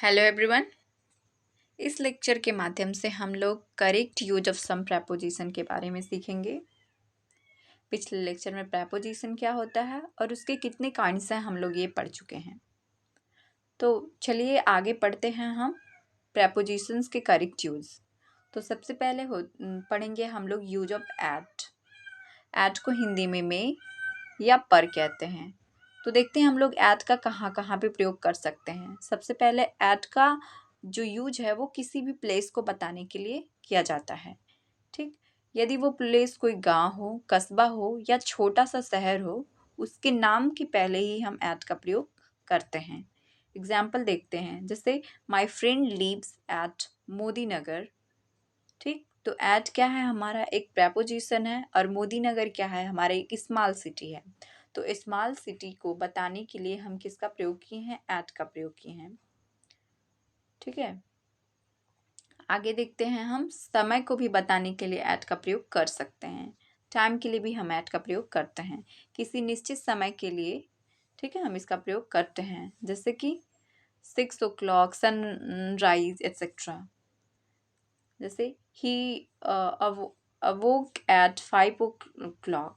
Hello everyone. इस lecture के माध्यम से हम लोग correct use of some preposition के बारे में सीखेंगे। पिछले लेक्चर में प्रेपोजिशन क्या होता है और उसके कितने काइंड्स हैं हम लोग ये पढ़ चुके हैं। तो चलिए आगे पढ़ते हैं हम प्रेपोजिशंस के करेक्ट यूज। तो सबसे पहले पढ़ेंगे हम लोग यूज ऑफ एट। एट को हिंदी में या पर कहते हैं। तो देखते हैं हम लोग एट का कहाँ कहाँ पे प्रयोग कर सकते हैं। सबसे पहले एट का जो यूज है वो किसी भी प्लेस को बताने के लिए किया जाता है। ठीक, यदि वो प्लेस कोई गांव हो, कस्बा हो या छोटा सा शहर हो, उसके नाम के पहले ही हम एट का प्रयोग करते हैं। एग्जाम्पल देखते हैं, जैसे my friend lives at Modi Nagar. ठीक, तो एट क्या है, हमारा एक प्रेपोजिशन है और मोदी नगर क्या है, हमारा एक स्मॉल सिटी है। तो स्मॉल सिटी को बताने के लिए हम किसका प्रयोग किए हैं, एट का प्रयोग किए हैं। ठीक है, आगे देखते हैं, हम समय को भी बताने के लिए एट का प्रयोग कर सकते हैं। टाइम के लिए भी हम एट का प्रयोग करते हैं, किसी निश्चित समय के लिए। ठीक है, हम इसका प्रयोग करते हैं, जैसे कि 6 o'clock, सनराइज एट्सेट्रा। जैसे ही awoke at 5 o'clock,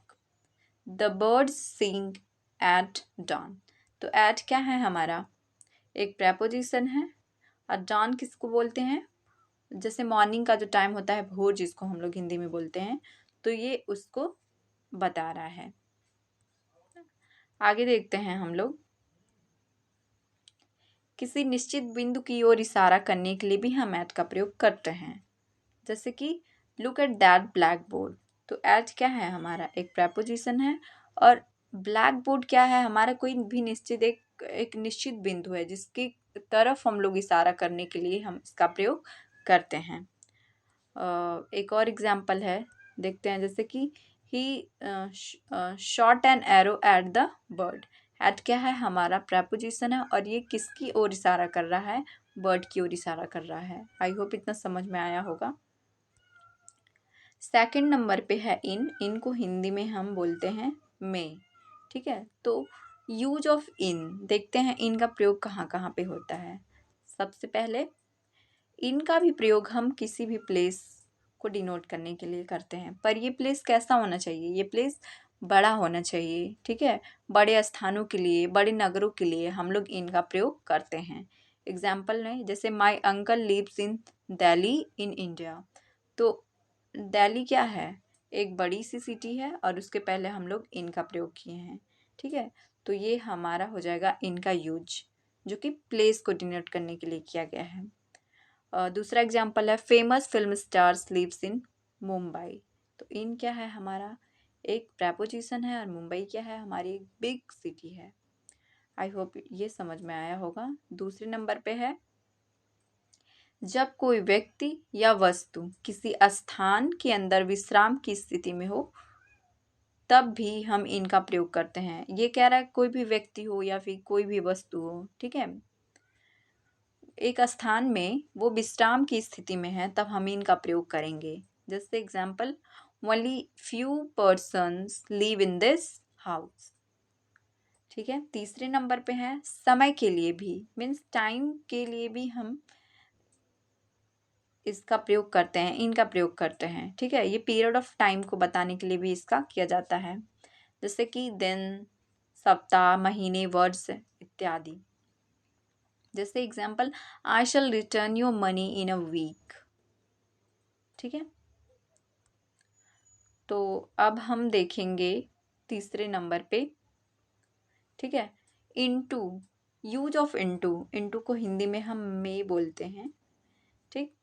the birds sing at dawn. तो एट क्या है, हमारा एक प्रेपोजिशन है। और डॉन किसको बोलते हैं, जैसे मॉर्निंग का जो टाइम होता है, भोर जिसको हम लोग हिंदी में बोलते हैं, तो ये उसको बता रहा है। आगे देखते हैं हम लोग, किसी निश्चित बिंदु की ओर इशारा करने के लिए भी हम एट का प्रयोग करते हैं, जैसे कि look at that black board. तो एट क्या है, हमारा एक प्रेपोजिशन है। और ब्लैक बोर्ड क्या है, हमारा कोई भी निश्चित एक निश्चित बिंदु है जिसकी तरफ हम लोग इशारा करने के लिए हम इसका प्रयोग करते हैं। एक और एग्जाम्पल है, देखते हैं, जैसे कि he shot an arrow at the bird. At क्या है, हमारा प्रेपोजिशन है और ये किसकी ओर इशारा कर रहा है, बर्ड की ओर इशारा कर रहा है। आई होप इतना समझ में आया होगा। सेकंड नंबर पे है इन। इन को हिंदी में हम बोलते हैं में। ठीक है, तो यूज ऑफ इन देखते हैं, इन का प्रयोग कहाँ कहाँ पे होता है। सबसे पहले इनका भी प्रयोग हम किसी भी प्लेस को डिनोट करने के लिए करते हैं, पर ये प्लेस कैसा होना चाहिए, ये प्लेस बड़ा होना चाहिए। ठीक है, बड़े स्थानों के लिए, बड़े नगरों के लिए हम लोग इनका प्रयोग करते हैं। एग्जाम्पल में, जैसे my uncle lives in Delhi in India. तो दिल्ली क्या है, एक बड़ी सी सिटी है और उसके पहले हम लोग इनका प्रयोग किए हैं। ठीक है, तो ये हमारा हो जाएगा इनका यूज, जो कि प्लेस को डिनोट करने के लिए किया गया है। दूसरा एग्जाम्पल है, famous film stars lives in Mumbai. तो इन क्या है, हमारा एक प्रेपोजिशन है और मुंबई क्या है, हमारी एक बिग सिटी है। आई होप ये समझ में आया होगा। दूसरे नंबर पे है, जब कोई व्यक्ति या वस्तु किसी स्थान के अंदर विश्राम की स्थिति में हो, तब भी हम इनका प्रयोग करते हैं। ये कह रहा है कोई भी व्यक्ति हो या फिर कोई भी वस्तु हो, ठीक है, एक स्थान में वो विश्राम की स्थिति में है, तब हम इनका प्रयोग करेंगे। जैसे example, only few persons live in this house. ठीक है, तीसरे नंबर पे है, समय के लिए भी, मीन्स टाइम के लिए भी हम इसका प्रयोग करते हैं, इनका प्रयोग करते हैं। ठीक है, ये पीरियड ऑफ टाइम को बताने के लिए भी इसका किया जाता है, जैसे कि दिन, सप्ताह, महीने, वर्ष इत्यादि। जैसे example, I shall return your money in a week. ठीक है, तो अब हम देखेंगे तीसरे नंबर पे। ठीक है, into, use of into. Into को हिंदी में हम में बोलते हैं। ठीक,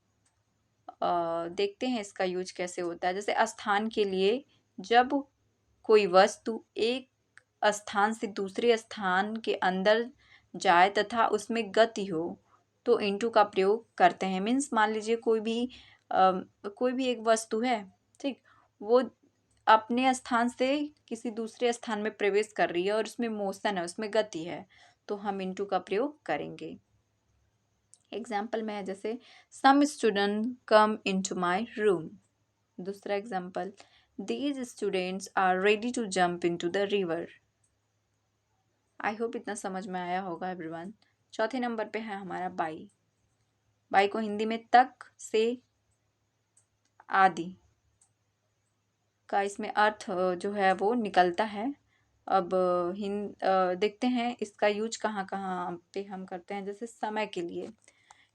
देखते हैं इसका यूज कैसे होता है। जैसे स्थान के लिए, जब कोई वस्तु एक स्थान से दूसरे स्थान के अंदर जाए तथा उसमें गति हो, तो इनटू का प्रयोग करते हैं। मीन्स मान लीजिए कोई भी एक वस्तु है, ठीक, वो अपने स्थान से किसी दूसरे स्थान में प्रवेश कर रही है और उसमें मोशन है, उसमें गति है, तो हम इनटू का प्रयोग करेंगे। एग्जाम्पल में है, जैसे some student come into my room. दूसरा example, these students are ready to jump into the river. I hope इतना समझ में आया होगा एवरीवन। चौथे नंबर पे है हमारा बाई। बाई को हिंदी में तक, से, आदि का इसमें अर्थ जो है वो निकलता है। अब देखते हैं इसका यूज कहाँ कहाँ पे हम करते हैं। जैसे समय के लिए,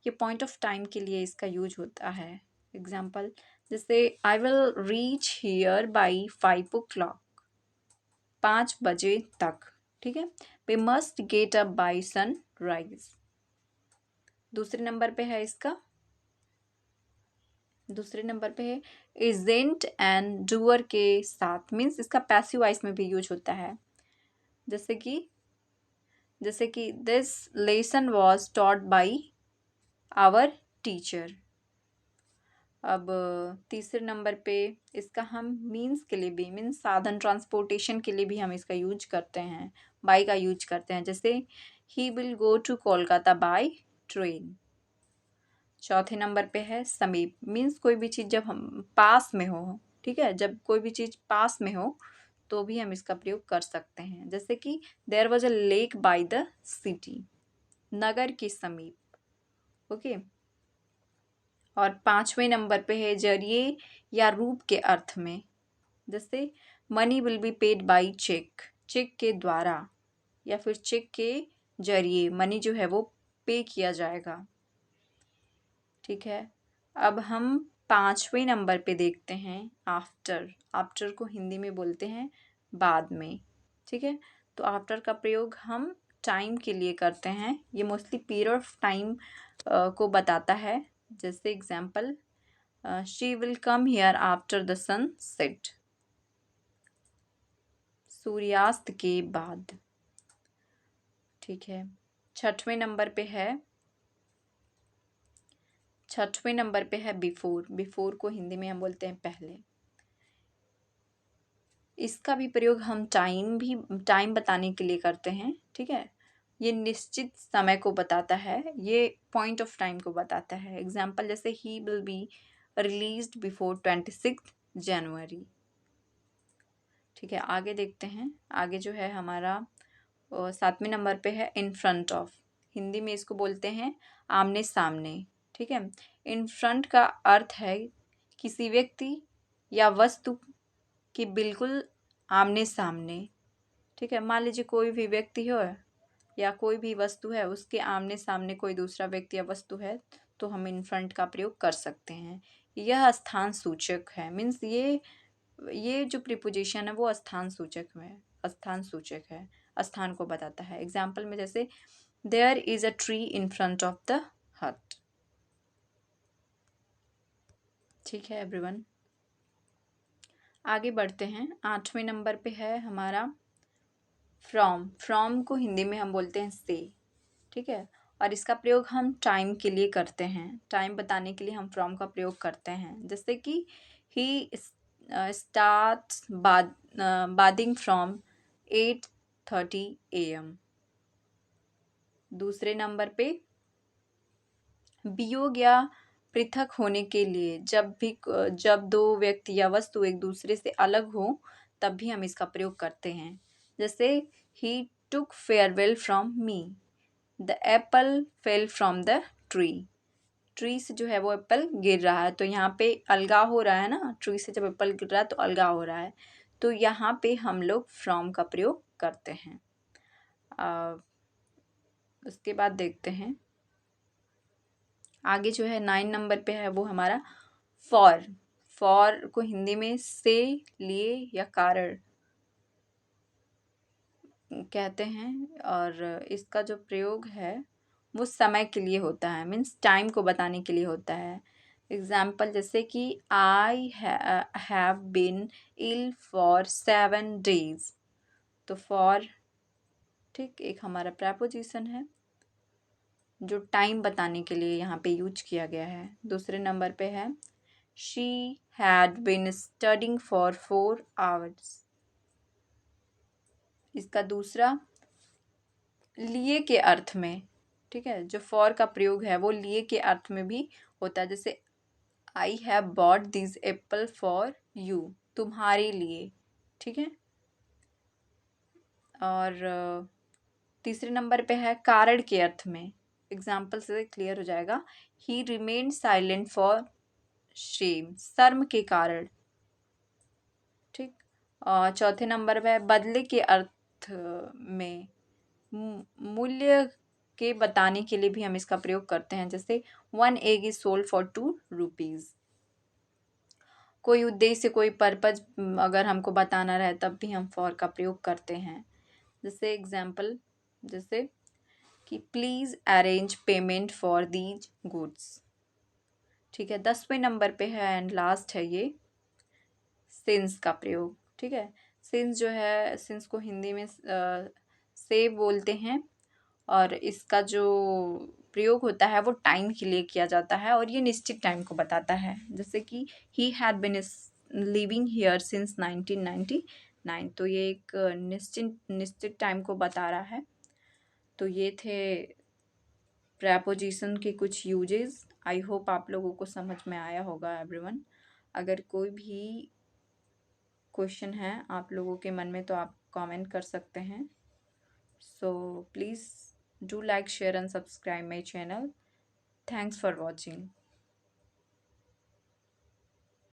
ये पॉइंट ऑफ टाइम के लिए इसका यूज होता है। एग्जाम्पल जैसे I will reach here by 5 o'clock, 5 बजे तक, ठीक है। We must get up by sunrise. दूसरे नंबर पे है इसका, दूसरे नंबर पे है इजेंट एंड डूअर के साथ, मीन्स इसका पैसिव वॉइस में भी यूज होता है। जैसे कि this lesson was taught by our teacher. अब तीसरे नंबर पे इसका हम मीन्स के लिए भी, मीन्स साधन, ट्रांसपोर्टेशन के लिए भी हम इसका यूज करते हैं, बाई का यूज करते हैं। जैसे he will go to Kolkata by train. चौथे नंबर पे है समीप, मीन्स कोई भी चीज़ जब हम पास में हो, ठीक है, जब कोई भी चीज़ पास में हो तो भी हम इसका प्रयोग कर सकते हैं। जैसे कि there was a lake by the city, नगर के समीप। ओके। और पांचवें नंबर पे है जरिए या रूप के अर्थ में। जैसे money will be paid by cheque, cheque के द्वारा या फिर चेक के जरिए मनी जो है वो पे किया जाएगा, ठीक है। अब हम पांचवें नंबर पे देखते हैं आफ्टर। आफ्टर को हिंदी में बोलते हैं बाद में, ठीक है। तो आफ्टर का प्रयोग हम टाइम के लिए करते हैं। ये मोस्टली पीरियड ऑफ टाइम को बताता है। जैसे example she will come here after the sunset, सूर्यास्त के बाद, ठीक है। छठवें नंबर पे है बिफोर। बिफोर को हिंदी में हम बोलते हैं पहले। इसका भी प्रयोग हम टाइम बताने के लिए करते हैं, ठीक है। ये निश्चित समय को बताता है, ये पॉइंट ऑफ टाइम को बताता है। एग्जाम्पल जैसे he will be released before 26 जनवरी, ठीक है। आगे देखते हैं। आगे जो है हमारा सातवें नंबर पे है इन फ्रंट ऑफ। हिंदी में इसको बोलते हैं आमने सामने, ठीक है। इन फ्रंट का अर्थ है किसी व्यक्ति या वस्तु के बिल्कुल आमने सामने, ठीक है। मान लीजिए कोई भी व्यक्ति हो या कोई भी वस्तु है, उसके आमने सामने कोई दूसरा व्यक्ति या वस्तु है तो हम इन फ्रंट का प्रयोग कर सकते हैं। यह स्थान सूचक है, मीन्स ये जो प्रीपोजिशन है वो स्थान सूचक है, स्थान को बताता है। एग्जाम्पल में जैसे there is a tree in front of the hut, ठीक है एवरीवन। आगे बढ़ते हैं। आठवें नंबर पे है हमारा फ्रॉम। फ्रॉम को हिंदी में हम बोलते हैं से, ठीक है। और इसका प्रयोग हम टाइम के लिए करते हैं, टाइम बताने के लिए हम फ्रॉम का प्रयोग करते हैं। जैसे कि he starts bathing from 8:30 AM। दूसरे नंबर पे वियोग या पृथक होने के लिए, जब दो व्यक्ति या वस्तु एक दूसरे से अलग हो तब भी हम इसका प्रयोग करते हैं। जैसे he took farewell from me, the apple fell from the tree. Tree से जो है वो एप्पल गिर रहा है, तो यहाँ पे अलगाव हो रहा है ना, ट्री से जब एप्पल गिर रहा है तो अलगाव हो रहा है, तो यहाँ पे हम लोग फ्रॉम का प्रयोग करते हैं। उसके बाद देखते हैं आगे जो है 9 नंबर पे है वो हमारा फॉर। फॉर को हिंदी में से, लिए या कारण कहते हैं, और इसका जो प्रयोग है वो समय के लिए होता है, मीन्स टाइम को बताने के लिए होता है। एग्जाम्पल जैसे कि I have been ill for 7 days। तो फॉर, ठीक, एक हमारा प्रेपोजिशन है जो टाइम बताने के लिए यहाँ पे यूज किया गया है। दूसरे नंबर पे है she had been studying for 4 hours। इसका दूसरा लिए के अर्थ में, ठीक है, जो फॉर का प्रयोग है वो लिए के अर्थ में भी होता है। जैसे I have bought this Apple for you, तुम्हारे लिए, ठीक है। और तीसरे नंबर पे है कारण के अर्थ में, एग्जाम्पल से क्लियर हो जाएगा। He remain silent for shame, शर्म के कारण। ठीक। और चौथे नंबर पे है बदले के अर्थ में, मूल्य के बताने के लिए भी हम इसका प्रयोग करते हैं, जैसे 1 egg is sold for 2 rupees। कोई उद्देश्य, कोई पर्पज अगर हमको बताना रहे तब भी हम फॉर का प्रयोग करते हैं। जैसे एग्जाम्पल, जैसे कि please arrange payment for these goods. ठीक है। 10वें नंबर पे है एंड लास्ट है ये सिंस का प्रयोग। ठीक है। सिंस जो है, सिंस को हिंदी में से बोलते हैं, और इसका जो प्रयोग होता है वो टाइम के लिए किया जाता है, और ये निश्चित टाइम को बताता है। जैसे कि he had been living here since 1999, तो ये एक निश्चित टाइम को बता रहा है। तो ये थे प्रेपोजिशन के कुछ यूजेस। आई होप आप लोगों को समझ में आया होगा एवरीवन। अगर कोई भी क्वेश्चन है आप लोगों के मन में तो आप कमेंट कर सकते हैं। So please do like, share and subscribe my channel. Thanks for watching.